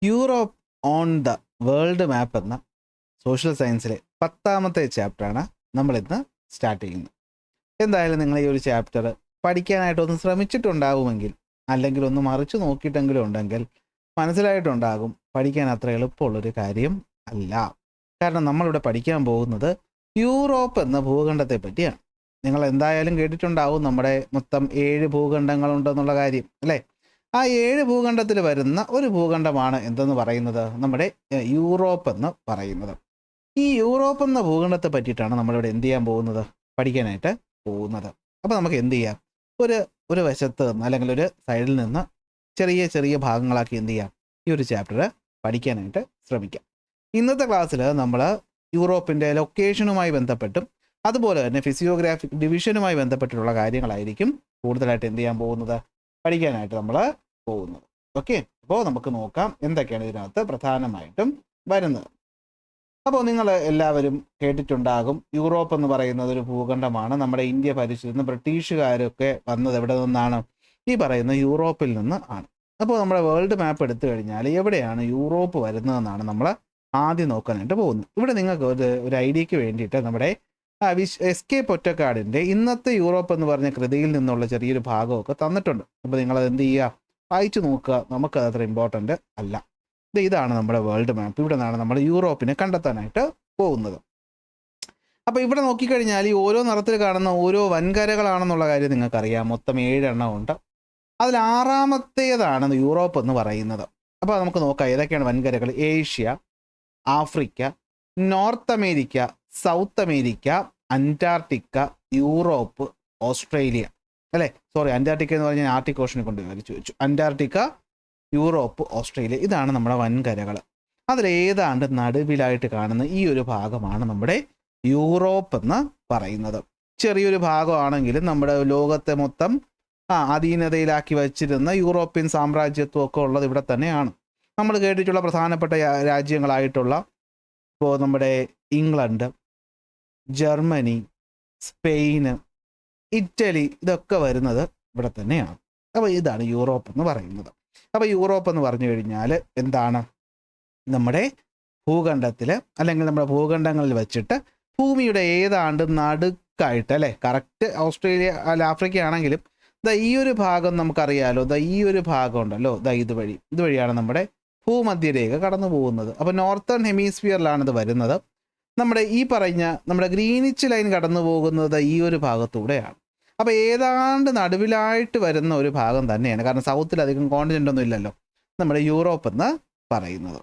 Europe on the world map എന്ന social സയൻസിലെ 10ാമത്തെ ചാപ്റ്ററാണ് നമ്മളിന്ന് സ്റ്റാർട്ട് ചെയ്യുന്നത്. എന്തായാലും നിങ്ങൾ ഈ ഒരു ചാപ്റ്റർ പഠിക്കാനായിട്ടൊന്ന് ശ്രമിച്ചിട്ടുണ്ടാകുമെങ്കിൽ, അല്ലെങ്കിൽ ഒന്ന് മറിച്ച് നോക്കിയിട്ടെങ്കിലും ഉണ്ടെങ്കിൽ മനസ്സിലായിട്ടുണ്ടാകും പഠിക്കാൻ അത്ര എളുപ്പമുള്ളൊരു കാര്യം അല്ല. കാരണം നമ്മളിവിടെ പഠിക്കാൻ പോകുന്നത് യൂറോപ്പ് എന്ന ഭൂഖണ്ഡത്തെ പറ്റിയാണ്. നിങ്ങൾ എന്തായാലും കേട്ടിട്ടുണ്ടാവും നമ്മുടെ മൊത്തം 7 ഭൂഖണ്ഡങ്ങളുണ്ടെന്നുള്ള കാര്യം, അല്ലേ? ആ 7 ഭൂഖണ്ഡത്തിൽ വരുന്ന ഒരു ഭൂഖണ്ഡമാണ് എന്തെന്ന് പറയുന്നത്, നമ്മുടെ യൂറോപ്പ് എന്ന് പറയുന്നത്. ഈ യൂറോപ്പ് എന്ന ഭൂഖണ്ഡത്തെ പറ്റിയിട്ടാണ് നമ്മളിവിടെ എന്ത് ചെയ്യാൻ പോകുന്നത്, പഠിക്കാനായിട്ട് പോകുന്നത്. അപ്പോൾ നമുക്ക് എന്ത് ചെയ്യാം, ഒരു വശത്ത് നിന്ന് അല്ലെങ്കിൽ ഒരു സൈഡിൽ നിന്ന് ചെറിയ ചെറിയ ഭാഗങ്ങളാക്കി എന്ത് ചെയ്യാം, ഈ ഒരു ചാപ്റ്റർ പഠിക്കാനായിട്ട് ശ്രമിക്കാം. ഇന്നത്തെ ക്ലാസ്സിൽ നമ്മൾ യൂറോപ്പിൻ്റെ ലൊക്കേഷനുമായി ബന്ധപ്പെട്ടും അതുപോലെ തന്നെ ഫിസിയോഗ്രാഫിക് ഡിവിഷനുമായി ബന്ധപ്പെട്ടിട്ടുള്ള കാര്യങ്ങളായിരിക്കും കൂടുതലായിട്ട് എന്ത് ചെയ്യാൻ പോകുന്നത്, പഠിക്കാനായിട്ട് നമ്മൾ പോകുന്നത്. ഓക്കെ, അപ്പോൾ നമുക്ക് നോക്കാം എന്തൊക്കെയാണ് ഇതിനകത്ത് പ്രധാനമായിട്ടും വരുന്നത്. അപ്പോൾ നിങ്ങൾ എല്ലാവരും കേട്ടിട്ടുണ്ടാകും, യൂറോപ്പ് എന്ന് പറയുന്നത് ഒരു ഭൂഖണ്ഡമാണ്. നമ്മുടെ ഇന്ത്യ ഭരിച്ചിരുന്ന ബ്രിട്ടീഷുകാരൊക്കെ വന്നത് എവിടെ നിന്നാണ്, ഈ പറയുന്ന യൂറോപ്പിൽ നിന്ന് ആണ്. അപ്പോൾ നമ്മുടെ വേൾഡ് മാപ്പ് എടുത്തു കഴിഞ്ഞാൽ എവിടെയാണ് യൂറോപ്പ് വരുന്നതെന്നാണ് നമ്മൾ ആദ്യം നോക്കാനായിട്ട് പോകുന്നത്. ഇവിടെ നിങ്ങൾക്ക് ഒരു ഐഡിയക്ക് വേണ്ടിയിട്ട് നമ്മുടെ SK പൊറ്റക്കാടിൻ്റെ ഇന്നത്തെ യൂറോപ്പ് എന്ന് പറഞ്ഞ കൃതിയിൽ നിന്നുള്ള ചെറിയൊരു ഭാഗമൊക്കെ തന്നിട്ടുണ്ട്. അപ്പോൾ നിങ്ങളത് എന്ത് ചെയ്യുക, വായിച്ചു നോക്കുക. നമുക്കത് അത്ര ഇമ്പോർട്ടൻ്റ് അല്ല. ഇതാണ് നമ്മുടെ വേൾഡ് മാപ്പ്. ഇവിടെ നിന്നാണ് നമ്മൾ യൂറോപ്പിനെ കണ്ടെത്താനായിട്ട് പോകുന്നത്. അപ്പോൾ ഇവിടെ നോക്കിക്കഴിഞ്ഞാൽ ഈ ഓരോ നിറത്തിൽ കാണുന്ന ഓരോ വൻകരകളാണെന്നുള്ള കാര്യം നിങ്ങൾക്കറിയാം. മൊത്തം 7 എണ്ണം ഉണ്ട്. അതിൽ 6ാമത്തേതാണ് യൂറോപ്പ് എന്ന് പറയുന്നത്. അപ്പോൾ നമുക്ക് നോക്കാം ഏതൊക്കെയാണ് വൻകരകൾ. Asia, Africa, North America, South America, Antarctica, Europe, Australia. അല്ലേ, സോറി, അന്റാർട്ടിക്ക എന്ന് പറഞ്ഞാൽ ആർട്ടിക് ഓഷനെ കൊണ്ട് വരച്ചു വെച്ചു. അന്റാർട്ടിക്ക, യൂറോപ്പ്, ഓസ്ട്രേലിയ, ഇതാണ് നമ്മുടെ വൻകരകൾ. അതിലേതാണ്ട് നടുവിലായിട്ട് കാണുന്ന ഈ ഒരു ഭാഗമാണ് നമ്മുടെ യൂറോപ്പ് എന്ന് പറയുന്നത്. ചെറിയൊരു ഭാഗമാണെങ്കിലും നമ്മുടെ ലോകത്തെ മൊത്തം അധീനതയിലാക്കി വച്ചിരുന്ന യൂറോപ്യൻ സാമ്രാജ്യത്വമൊക്കെ ഉള്ളത് ഇവിടെ തന്നെയാണ്. നമ്മൾ കേട്ടിട്ടുള്ള പ്രധാനപ്പെട്ട രാജ്യങ്ങളായിട്ടുള്ള ഇപ്പോൾ നമ്മുടെ ഇംഗ്ലണ്ട്, ജർമ്മനി, സ്പെയിന്, ഇറ്റലി, ഇതൊക്കെ വരുന്നത് ഇവിടെ തന്നെയാണ്. അപ്പോൾ ഇതാണ് യൂറോപ്പ് എന്ന് പറയുന്നത്. അപ്പോൾ യൂറോപ്പ് എന്ന് പറഞ്ഞു കഴിഞ്ഞാൽ എന്താണ്, നമ്മുടെ ഭൂഖണ്ഡത്തിൽ അല്ലെങ്കിൽ നമ്മുടെ ഭൂഖണ്ഡങ്ങളിൽ വെച്ചിട്ട് ഭൂമിയുടെ ഏതാണ്ട് നടുക്കായിട്ട്, അല്ലേ, കറക്റ്റ് ഓസ്ട്രേലിയ അല്ല ആഫ്രിക്ക ആണെങ്കിലും ഈ ഒരു ഭാഗം നമുക്കറിയാലോ, ഈ ഒരു ഭാഗം ഉണ്ടല്ലോ, ഇതുവഴിയാണ് നമ്മുടെ ഭൂമധ്യരേഖ കടന്നു പോകുന്നത്. അപ്പോൾ നോർത്തേൺ ഹെമിസ്ഫിയറിലാണ് ഇത് വരുന്നത്. നമ്മുടെ ഈ പറഞ്ഞ നമ്മുടെ ഗ്രീനിച്ച് ലൈൻ കടന്നു പോകുന്നത് ഈ ഒരു ഭാഗത്തൂടെയാണ്. അപ്പോൾ ഏതാണ്ട് നടുവിലായിട്ട് വരുന്ന ഒരു ഭാഗം തന്നെയാണ്. കാരണം സൗത്തിൽ അധികം കോണ്ടിനെൻ്റ് ഒന്നും ഇല്ലല്ലോ നമ്മുടെ യൂറോപ്പ് എന്ന് പറയുന്നത്.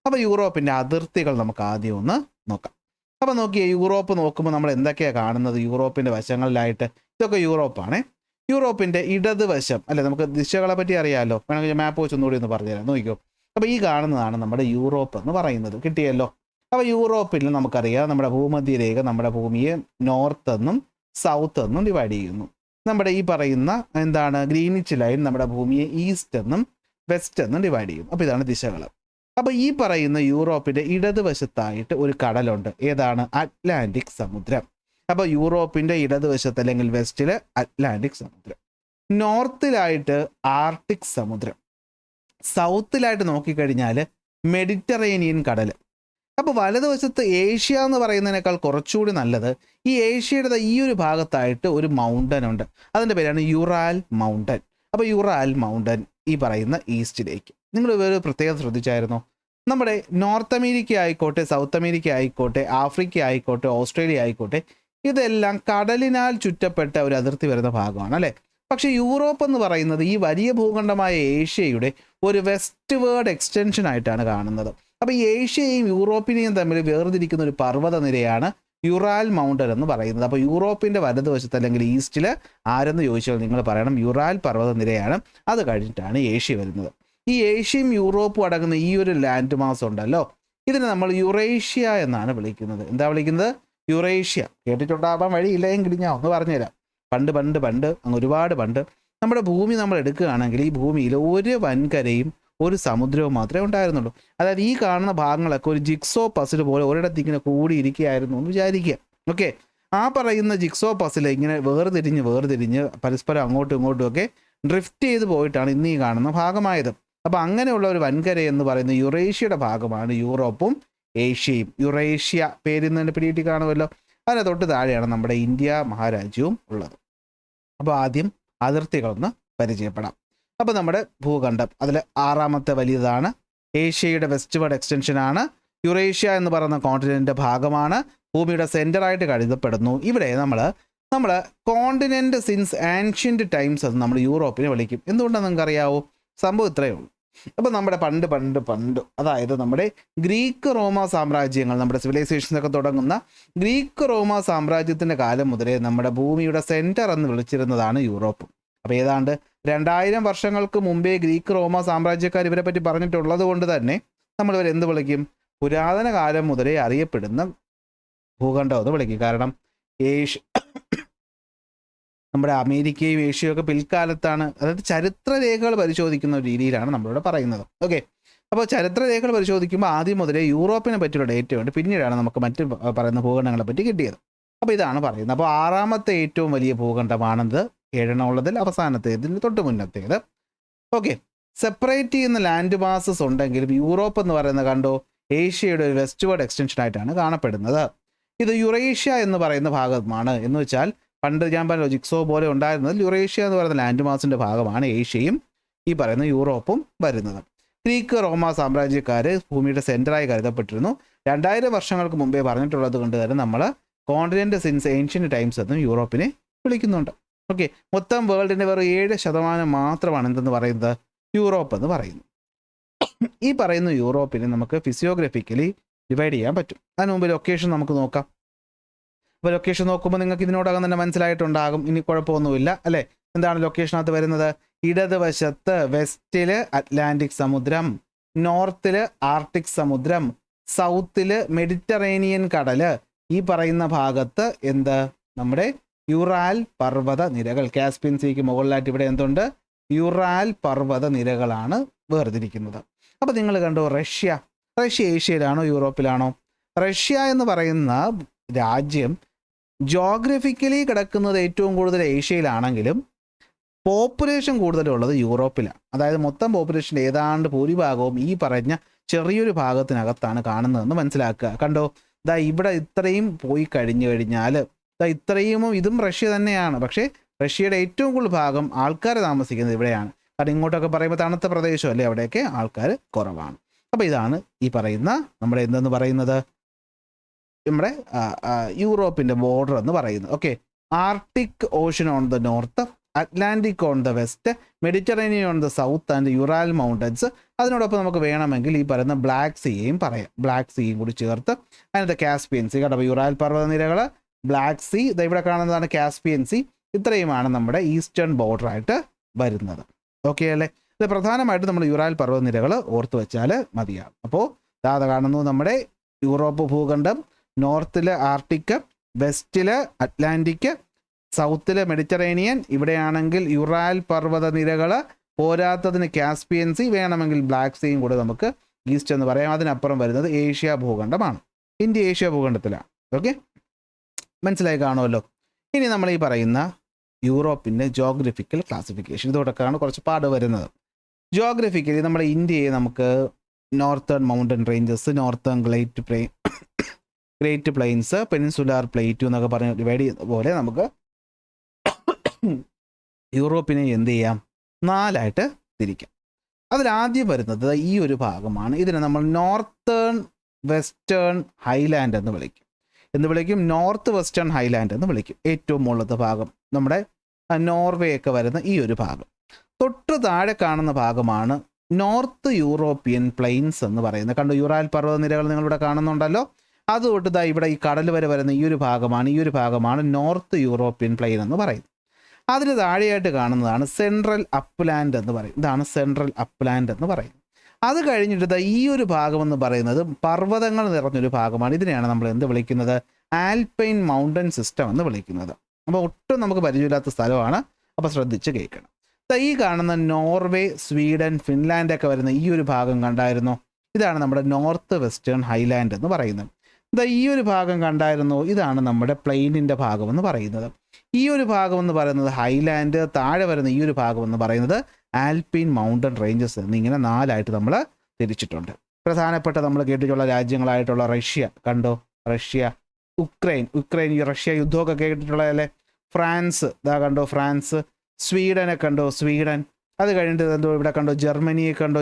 അപ്പോൾ യൂറോപ്പിൻ്റെ അതിർത്തികൾ നമുക്ക് ആദ്യം ഒന്ന് നോക്കാം. അപ്പോൾ നോക്കിയേ, യൂറോപ്പ് നോക്കുമ്പോൾ നമ്മൾ എന്തൊക്കെയാണ് കാണുന്നത്, യൂറോപ്പിൻ്റെ വശങ്ങളിലായിട്ട് ഇതൊക്കെ യൂറോപ്പാണ്. യൂറോപ്പിൻ്റെ ഇടതുവശം, അല്ലെ, നമുക്ക് ദിശകളെ പറ്റി അറിയാമല്ലോ, വേണമെങ്കിൽ മാപ്പ് വെച്ച് ഒന്നുകൂടി ഒന്ന് പറഞ്ഞുതരാം, നോക്കിക്കോ. അപ്പോൾ ഈ കാണുന്നതാണ് നമ്മുടെ യൂറോപ്പ് എന്ന് പറയുന്നത്. കിട്ടിയല്ലോ. അപ്പോൾ യൂറോപ്പിൽ നമുക്കറിയാം നമ്മുടെ ഭൂമധ്യരേഖ നമ്മുടെ ഭൂമിയെ നോർത്ത് എന്നും സൗത്ത് എന്നും ഡിവൈഡ് ചെയ്യുന്നു. നമ്മുടെ ഈ പറയുന്ന എന്താണ് ഗ്രീനിച്ച് ലൈൻ നമ്മുടെ ഭൂമിയെ ഈസ്റ്റ് എന്നും വെസ്റ്റ് എന്നും ഡിവൈഡ് ചെയ്യും. അപ്പോൾ ഇതാണ് ദിശകൾ. അപ്പോൾ ഈ പറയുന്ന യൂറോപ്പിൻ്റെ ഇടതുവശത്തായിട്ട് ഒരു കടലുണ്ട്. ഏതാണ്? അറ്റ്ലാന്റിക് സമുദ്രം. അപ്പോൾ യൂറോപ്പിൻ്റെ ഇടതുവശത്ത് അല്ലെങ്കിൽ വെസ്റ്റിൽ അറ്റ്ലാന്റിക് സമുദ്രം, നോർത്തിലായിട്ട് ആർട്ടിക് സമുദ്രം, സൗത്തിലായിട്ട് നോക്കിക്കഴിഞ്ഞാൽ മെഡിറ്ററേനിയൻ കടൽ. അപ്പോൾ വലതുവശത്ത് ഏഷ്യ എന്ന് പറയുന്നതിനേക്കാൾ കുറച്ചുകൂടി നല്ലത് ഈ ഏഷ്യയുടെ ഈ ഒരു ഭാഗത്തായിട്ട് ഒരു മൗണ്ടൻ ഉണ്ട്. അതിൻ്റെ പേരാണ് യുറാൽ മൗണ്ടൻ. അപ്പോൾ യുറാൽ മൗണ്ടൻ ഈ പറയുന്ന ഈസ്റ്റിലേക്ക്. നിങ്ങൾ ഒരു പ്രത്യേകത ശ്രദ്ധിച്ചായിരുന്നോ? നമ്മുടെ നോർത്ത് അമേരിക്ക ആയിക്കോട്ടെ, സൗത്ത് അമേരിക്ക ആയിക്കോട്ടെ, ആഫ്രിക്ക ആയിക്കോട്ടെ, ഓസ്ട്രേലിയ ആയിക്കോട്ടെ, ഇതെല്ലാം കടലിനാൽ ചുറ്റപ്പെട്ട ഒരു അതിർത്തി വരുന്ന ഭാഗമാണ്, അല്ലേ? പക്ഷേ യൂറോപ്പ് എന്ന് പറയുന്നത് ഈ വലിയ ഭൂഖണ്ഡമായ ഏഷ്യയുടെ ഒരു വെസ്റ്റ് വേർഡ് എക്സ്റ്റൻഷൻ ആയിട്ടാണ് കാണുന്നത്. അപ്പോൾ ഈ ഏഷ്യയും യൂറോപ്പിനെയും തമ്മിൽ വേർതിരിക്കുന്ന ഒരു പർവ്വത നിരയാണ് യുറാൽ മൗണ്ടൻ എന്ന് പറയുന്നത്. അപ്പോൾ യൂറോപ്പിൻ്റെ വലതുവശത്ത് അല്ലെങ്കിൽ ഈസ്റ്റിൽ ആരെന്ന് ചോദിച്ചാൽ നിങ്ങൾ പറയണം യുറാൽ പർവ്വത നിരയാണ്. അത് കഴിഞ്ഞിട്ടാണ് ഏഷ്യ വരുന്നത്. ഈ ഏഷ്യയും യൂറോപ്പും അടങ്ങുന്ന ഈ ഒരു ലാൻഡ് മാസ് ഉണ്ടല്ലോ, ഇതിനെ നമ്മൾ യുറേഷ്യ എന്നാണ് വിളിക്കുന്നത്. എന്താ വിളിക്കുന്നത്? യുറേഷ്യ. കേട്ടിട്ടുണ്ടാകാൻ വഴിയില്ലെങ്കിൽ ഞാൻ ഒന്ന് പറഞ്ഞുതരാം. പണ്ട് അങ്ങ് ഒരുപാട് പണ്ട് നമ്മുടെ ഭൂമി നമ്മൾ എടുക്കുകയാണെങ്കിൽ ഈ ഭൂമിയിൽ ഒരു വൻകരയും ഒരു സമുദ്രവും മാത്രമേ ഉണ്ടായിരുന്നുള്ളൂ. അതായത് ഈ കാണുന്ന ഭാഗങ്ങളൊക്കെ ഒരു ജിക്സോ പസിൽ പോലെ ഒരിടത്ത് ഇങ്ങനെ കൂടിയിരിക്കുകയായിരുന്നു എന്ന് വിചാരിക്കുക. ഓക്കെ, ആ പറയുന്ന ജിക്സോ പസിൽ ഇങ്ങനെ വേർതിരിഞ്ഞ് പരസ്പരം അങ്ങോട്ടും ഇങ്ങോട്ടും ഒക്കെ ഡ്രിഫ്റ്റ് ചെയ്ത് പോയിട്ടാണ് ഇന്ന് ഈ കാണുന്ന ഭാഗമായത്. അപ്പോൾ അങ്ങനെയുള്ള ഒരു വൻകര എന്ന് പറയുന്നത് യുറേഷ്യയുടെ ഭാഗമാണ് യൂറോപ്പും ഏഷ്യയും. യുറേഷ്യ പേരിൽ നിന്ന് പിടിയിട്ട് കാണുമല്ലോ. അതിന് തൊട്ട് താഴെയാണ് നമ്മുടെ ഇന്ത്യ മഹാരാജ്യവും ഉള്ളത്. അപ്പോൾ ആദ്യം അതിർത്തികളൊന്ന് പരിചയപ്പെടാം. അപ്പോൾ നമ്മുടെ ഭൂഖണ്ഡം അതിൽ 6ാമത്തെ വലിയതാണ്. ഏഷ്യയുടെ വെസ്റ്റ്വേർഡ് എക്സ്റ്റൻഷനാണ്. യുറേഷ്യ എന്ന് പറയുന്ന കോണ്ടിനെൻ്റ് ഭാഗമാണ്. ഭൂമിയുടെ സെൻറ്ററായിട്ട് കരുതപ്പെടുന്നു. ഇവിടെ നമ്മൾ കോണ്ടിനെൻ്റ് സിൻസ് ആൻഷ്യൻ്റ് ടൈംസ് എന്ന് നമ്മൾ യൂറോപ്പിനെ വിളിക്കും. എന്തുകൊണ്ടാണ് നിങ്ങൾക്കറിയാവോ? സംഭവം ഇത്രയേ ഉള്ളൂ. അപ്പോൾ നമ്മുടെ പണ്ട് അതായത് നമ്മുടെ ഗ്രീക്ക് റോമ സാമ്രാജ്യങ്ങൾ, നമ്മുടെ സിവിലൈസേഷൻസൊക്കെ തുടങ്ങുന്ന ഗ്രീക്ക് റോമ സാമ്രാജ്യത്തിൻ്റെ കാലം മുതലേ നമ്മുടെ ഭൂമിയുടെ സെൻറ്റർ എന്ന് വിളിച്ചിരുന്നതാണ് യൂറോപ്പ്. അപ്പോൾ ഏതാണ്ട് 2000 വർഷങ്ങൾക്ക് മുമ്പേ ഗ്രീക്ക് റോമ സാമ്രാജ്യക്കാർ ഇവരെ പറ്റി പറഞ്ഞിട്ടുള്ളത് കൊണ്ട് തന്നെ നമ്മളിവർ എന്ത് വിളിക്കും? പുരാതന കാലം മുതലേ അറിയപ്പെടുന്ന ഭൂഖണ്ഡം എന്ന് വിളിക്കും. കാരണം നമ്മുടെ അമേരിക്കയും ഏഷ്യയും ഒക്കെ പിൽക്കാലത്താണ്, അതായത് ചരിത്രരേഖകൾ പരിശോധിക്കുന്ന ഒരു രീതിയിലാണ് നമ്മളിവിടെ പറയുന്നത്. ഓക്കെ, അപ്പോൾ ചരിത്രരേഖകൾ പരിശോധിക്കുമ്പോൾ ആദ്യം മുതലേ യൂറോപ്പിനെ പറ്റിയുള്ള ഡേറ്റ ഉണ്ട്, പിന്നീടാണ് നമുക്ക് മറ്റ് പറയുന്ന ഭൂഖണ്ഡങ്ങളെ പറ്റി കിട്ടിയത്. അപ്പോൾ ഇതാണ് പറയുന്നത്. അപ്പോൾ 6ാമത്തെ ഏറ്റവും വലിയ ഭൂഖണ്ഡമാണത്, 7 ഉള്ളതിൽ അവസാനത്തേതിന് തൊട്ട് മുന്നത്തേത്. ഓക്കെ, സെപ്പറേറ്റ് ചെയ്യുന്ന ലാൻഡ് മാസസ് ഉണ്ടെങ്കിലും യൂറോപ്പ് എന്ന് പറയുന്നത് കണ്ടോ ഏഷ്യയുടെ ഒരു വെസ്റ്റ്വേർഡ് എക്സ്റ്റൻഷനായിട്ടാണ് കാണപ്പെടുന്നത്. ഇത് യുറേഷ്യ എന്ന് പറയുന്ന ഭാഗമാണ്. എന്ന് വെച്ചാൽ പണ്ട് ഞാൻ പറഞ്ഞ ജിക്സോ പോലെ ഉണ്ടായിരുന്നത് യുറേഷ്യ എന്ന് പറയുന്ന ലാൻഡ് മാസിൻ്റെ ഭാഗമാണ് ഏഷ്യയും ഈ പറയുന്ന യൂറോപ്പും വരുന്നത്. ഗ്രീക്ക് റോമ സാമ്രാജ്യക്കാർ ഭൂമിയുടെ സെൻറ്ററായി കരുതപ്പെട്ടിരുന്നു. 2000 വർഷങ്ങൾക്ക് മുമ്പേ പറഞ്ഞിട്ടുള്ളത് കൊണ്ട് തന്നെ നമ്മൾ കോണ്ടിനെൻ്റ് സിൻസ് ഏൻഷ്യൻ്റ് ടൈംസ് എന്നും യൂറോപ്പിനെ വിളിക്കുന്നുണ്ട്. ഓക്കെ, മൊത്തം വേൾഡിൻ്റെ വെറും 7% മാത്രമാണ് എന്തെന്ന് പറയുന്നത് യൂറോപ്പ് എന്ന് പറയുന്നത്. ഈ പറയുന്ന യൂറോപ്പിനെ നമുക്ക് ഫിസിയോഗ്രഫിക്കലി ഡിവൈഡ് ചെയ്യാൻ പറ്റും. അതിന് മുമ്പ് ലൊക്കേഷൻ നമുക്ക് നോക്കാം. അപ്പോൾ ലൊക്കേഷൻ നോക്കുമ്പോൾ നിങ്ങൾക്ക് ഇതിനോടകം തന്നെ മനസ്സിലായിട്ടുണ്ടാകും, ഇനി കുഴപ്പമൊന്നുമില്ല അല്ലേ. എന്താണ് ലൊക്കേഷനകത്ത് വരുന്നത്? ഇടതുവശത്ത് വെസ്റ്റിൽ അറ്റ്ലാന്റിക് സമുദ്രം, നോർത്തിൽ ആർട്ടിക് സമുദ്രം, സൗത്തിൽ മെഡിറ്ററേനിയൻ കടൽ, ഈ പറയുന്ന ഭാഗത്ത് എന്ത് നമ്മുടെ യുറാൽ പർവ്വത നിരകൾ. കാസ്പിയൻ സീക്ക് മുകളിലായിട്ട് ഇവിടെ എന്തുണ്ട്? യുറാൽ പർവ്വത നിരകളാണ് വേർതിരിക്കുന്നത്. അപ്പോൾ നിങ്ങൾ കണ്ടോ റഷ്യ ഏഷ്യയിലാണോ യൂറോപ്പിലാണോ? റഷ്യ എന്ന് പറയുന്ന രാജ്യം ജോഗ്രഫിക്കലി കിടക്കുന്നത് ഏറ്റവും കൂടുതൽ ഏഷ്യയിലാണെങ്കിലും പോപ്പുലേഷൻ കൂടുതലുള്ളത് യൂറോപ്പിലാണ്. അതായത് മൊത്തം പോപ്പുലേഷൻ്റെ ഏതാണ്ട് ഭൂരിഭാഗവും ഈ പറഞ്ഞ ചെറിയൊരു ഭാഗത്തിനകത്താണ് കാണുന്നതെന്ന് മനസ്സിലാക്കുക. കണ്ടോ, ദാ ഇവിടെ ഇത്രയും പോയി കഴിഞ്ഞാൽ ഇതും റഷ്യ തന്നെയാണ്. പക്ഷേ റഷ്യയുടെ ഏറ്റവും കൂടുതൽ ഭാഗം ആൾക്കാർ താമസിക്കുന്നത് ഇവിടെയാണ്. കാരണം ഇങ്ങോട്ടൊക്കെ പറയുമ്പോൾ തണുത്ത പ്രദേശമല്ലേ, അവിടെയൊക്കെ ആൾക്കാർ കുറവാണ്. അപ്പോൾ ഇതാണ് ഈ പറയുന്ന നമ്മുടെ എന്തെന്ന് പറയുന്നത് നമ്മുടെ യൂറോപ്പിൻ്റെ ബോർഡർ എന്ന് പറയുന്നത്. Okay, Arctic Ocean on the north, Atlantic on the west, Mediterranean on the south and Ural mountains. അതിനോടൊപ്പം നമുക്ക് വേണമെങ്കിൽ ഈ പറയുന്ന ബ്ലാക്ക് സീയും പറയാം, ബ്ലാക്ക് സീയും കൂടി ചേർത്ത്. അതിനകത്ത് കാസ്പിയൻ സീ കണ്ടപ്പോൾ യുറാൽ പർവ്വതനിരകൾ, ബ്ലാക്ക് സീ, ഇവിടെ കാണുന്നതാണ് കാസ്പിയൻ സീ. ഇത്രയുമാണ് നമ്മുടെ ഈസ്റ്റേൺ ബോർഡറായിട്ട് വരുന്നത്. ഓക്കെ അല്ലേ? ഇത് പ്രധാനമായിട്ടും നമ്മൾ യുറാൽ പർവ്വതനിരകൾ ഓർത്ത് വെച്ചാൽ മതിയാകും. അപ്പോൾ ദാ കാണുന്നു നമ്മുടെ യൂറോപ്പ് ഭൂഖണ്ഡം. നോർത്തിൽ ആർട്ടിക്, വെസ്റ്റിൽ അറ്റ്ലാന്റിക്, സൗത്തിൽ മെഡിറ്ററേനിയൻ, ഇവിടെയാണെങ്കിൽ യുറാൽ പർവ്വത നിരകൾ, പോരാത്തതിന് കാസ്പിയൻ സീ, വേണമെങ്കിൽ ബ്ലാക്ക് സീയും കൂടെ നമുക്ക് ഈസ്റ്റ് എന്ന് പറയാം. അതിനപ്പുറം വരുന്നത് ഏഷ്യ ഭൂഖണ്ഡമാണ്. ഇന്ത്യ ഏഷ്യ ഭൂഖണ്ഡത്തിലാണ്. ഓക്കെ, മനസ്സിലായി കാണുമല്ലോ. ഇനി നമ്മൾ ഈ പറയുന്ന യൂറോപ്പിൻ്റെ ജോഗ്രഫിക്കൽ ക്ലാസിഫിക്കേഷൻ, ഇതോടൊക്കെയാണ് കുറച്ച് പാട് വരുന്നത്. ജോഗ്രഫിക്കലി നമ്മുടെ ഇന്ത്യയെ നമുക്ക് northern mountain ranges, northern great plains, peninsular plateau എന്നൊക്കെ പറഞ്ഞ് ഡിവൈഡ് ചെയ്യുന്ന പോലെ നമുക്ക് യൂറോപ്പിനെ എന്ത് ചെയ്യാം? 4 തിരിക്കാം. അതിലാദ്യം വരുന്നത് ഈ ഒരു ഭാഗമാണ്. ഇതിനെ നമ്മൾ നോർത്തേൺ വെസ്റ്റേൺ ഹൈലാൻഡ് എന്ന് വിളിക്കും. നോർത്ത് വെസ്റ്റേൺ ഹൈലാൻഡ് എന്ന് വിളിക്കും. ഏറ്റവും മുകളിലത്തെ ഭാഗം നമ്മുടെ നോർവേ ഒക്കെ വരുന്ന ഈ ഒരു ഭാഗം. തൊട്ട് താഴെ കാണുന്ന ഭാഗമാണ് നോർത്ത് യൂറോപ്യൻ പ്ലെയിൻസ് എന്ന് പറയുന്നത്. കണ്ടു, യുറാൽ പർവ്വതനിരകൾ നിങ്ങളിവിടെ കാണുന്നുണ്ടല്ലോ. അതുകൊണ്ട് ദാ ഇവിടെ ഈ കടൽ വരെ വരുന്ന ഈ ഒരു ഭാഗമാണ് നോർത്ത് യൂറോപ്യൻ പ്ലെയിൻ എന്ന് പറയുന്നത്. അതിന് താഴെയായിട്ട് കാണുന്നതാണ് സെൻട്രൽ അപ്ലാൻഡ് എന്ന് പറയും. ഇതാണ് സെൻട്രൽ അപ്ലാൻഡ് എന്ന് പറയുന്നത്. അത് കഴിഞ്ഞിട്ട് ഈ ഒരു ഭാഗമെന്ന് പറയുന്നത് പർവ്വതങ്ങൾ നിറഞ്ഞൊരു ഭാഗമാണ്. ഇതിനെയാണ് നമ്മൾ എന്ത് വിളിക്കുന്നത്? ആൽപൈൻ മൗണ്ടൻ സിസ്റ്റം എന്ന് വിളിക്കുന്നത്. അപ്പോൾ ഒട്ടും നമുക്ക് പരിചയമില്ലാത്ത സ്ഥലമാണ്. അപ്പോൾ ശ്രദ്ധിച്ച് കേൾക്കണം. ഈ കാണുന്ന നോർവേ, സ്വീഡൻ, ഫിൻലാൻഡ് ഒക്കെ വരുന്ന ഈ ഒരു ഭാഗം കണ്ടായിരുന്നോ? ഇതാണ് നമ്മുടെ നോർത്ത് വെസ്റ്റേൺ ഹൈലാൻഡ് എന്ന് പറയുന്നത്. ഈ ഒരു ഭാഗം കണ്ടായിരുന്നോ? ഇതാണ് നമ്മുടെ പ്ലെയിനിൻ്റെ ഭാഗം എന്ന് പറയുന്നത്. ഈ ഒരു ഭാഗം എന്ന് പറയുന്നത് ഹൈലാൻഡ്. താഴെ വരുന്ന ഈ ഒരു ഭാഗം എന്ന് പറയുന്നത് ആൽപൈൻ മൗണ്ടൻ റേഞ്ചസ് എന്നിങ്ങനെ 4ആയിട്ട് നമ്മൾ തിരിച്ചിട്ടുണ്ട്. പ്രധാനപ്പെട്ട നമ്മൾ കേട്ടിട്ടുള്ള രാജ്യങ്ങളായിട്ടുള്ള റഷ്യ കണ്ടോ, റഷ്യ, ഉക്രൈൻ ഈ റഷ്യ യുദ്ധമൊക്കെ കേട്ടിട്ടുള്ളതല്ലേ. ഫ്രാൻസ് ഇതാ കണ്ടോ, ഫ്രാൻസ്. സ്വീഡനെ കണ്ടോ, സ്വീഡൻ. അത് കഴിഞ്ഞിട്ട് എന്തോ ഇവിടെ കണ്ടോ, ജർമ്മനിയെ കണ്ടോ,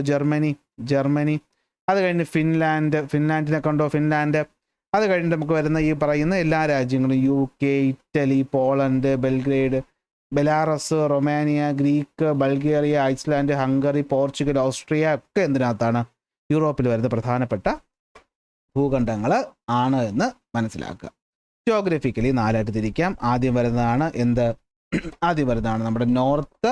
ജർമ്മനി. അത് കഴിഞ്ഞ് ഫിൻലാൻഡിനെ കണ്ടോ, ഫിൻലാൻഡ്. അത് കഴിഞ്ഞിട്ട് നമുക്ക് വരുന്ന ഈ പറയുന്ന എല്ലാ രാജ്യങ്ങളും UK, Italy, Poland, Belgrade, Belarus, Romania, Greek, Bulgaria, Iceland, Hungary, Portugal, Austria ഒക്കെ എന്തിനകത്താണ്, യൂറോപ്പിൽ വരുന്ന പ്രധാനപ്പെട്ട ഭൂഖണ്ഡങ്ങൾ ആണ് എന്ന് മനസ്സിലാക്കുക. ജോഗ്രഫിക്കലി 4ആയിട്ട് തിരിക്കാം. ആദ്യം വരുന്നതാണ് നമ്മുടെ നോർത്ത്